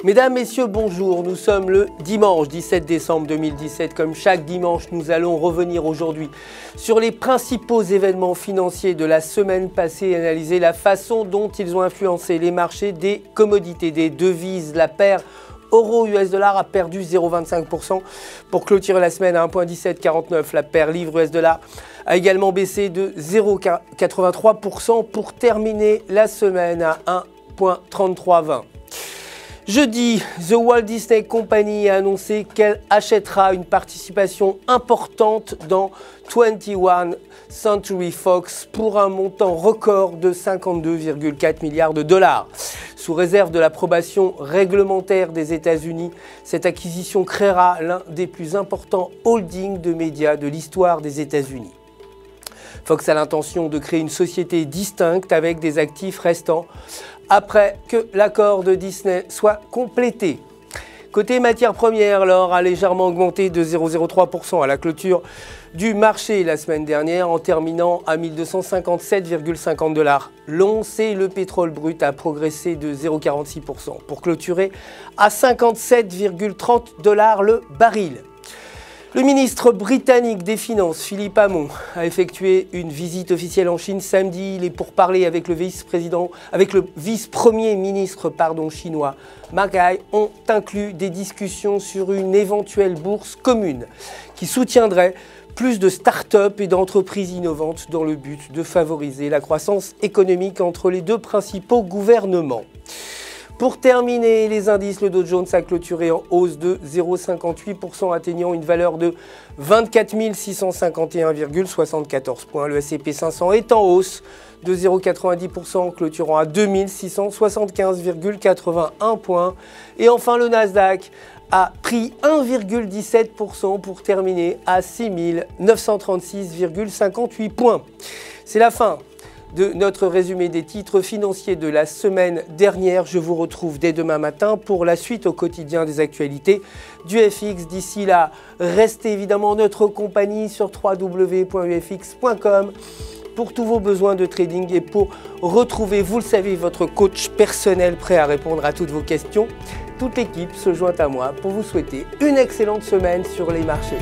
Mesdames, Messieurs, bonjour. Nous sommes le dimanche 17 décembre 2017. Comme chaque dimanche, nous allons revenir aujourd'hui sur les principaux événements financiers de la semaine passée et analyser la façon dont ils ont influencé les marchés des commodités, des devises. La paire euro-US$ a perdu 0,25% pour clôturer la semaine à 1,1749. La paire livre-US$ a également baissé de 0,83% pour terminer la semaine à 1,3320. Jeudi, The Walt Disney Company a annoncé qu'elle achètera une participation importante dans 21st Century Fox pour un montant record de 52,4 milliards de dollars. Sous réserve de l'approbation réglementaire des États-Unis, cette acquisition créera l'un des plus importants holdings de médias de l'histoire des États-Unis. Fox a l'intention de créer une société distincte avec des actifs restants après que l'accord de Disney soit complété. Côté matières premières, l'or a légèrement augmenté de 0,03% à la clôture du marché la semaine dernière en terminant à 1257,50 $ l'once et le pétrole brut a progressé de 0,46% pour clôturer à 57,30 $ le baril. Le ministre britannique des Finances, Philippe Hammond, a effectué une visite officielle en Chine samedi. Les pourparlers avec le vice-premier ministre chinois, Ma Kai, ont inclus des discussions sur une éventuelle bourse commune qui soutiendrait plus de start-up et d'entreprises innovantes dans le but de favoriser la croissance économique entre les deux principaux gouvernements. Pour terminer, les indices, le Dow Jones a clôturé en hausse de 0,58%, atteignant une valeur de 24 651,74 points. Le S&P 500 est en hausse de 0,90%, clôturant à 2675,81 points. Et enfin, le Nasdaq a pris 1,17% pour terminer à 6936,58 points. C'est la fin de notre résumé des titres financiers de la semaine dernière. Je vous retrouve dès demain matin pour la suite au quotidien des actualités du FX. D'ici là, restez évidemment en notre compagnie sur www.ufx.com pour tous vos besoins de trading et pour retrouver, vous le savez, votre coach personnel prêt à répondre à toutes vos questions. Toute l'équipe se joint à moi pour vous souhaiter une excellente semaine sur les marchés.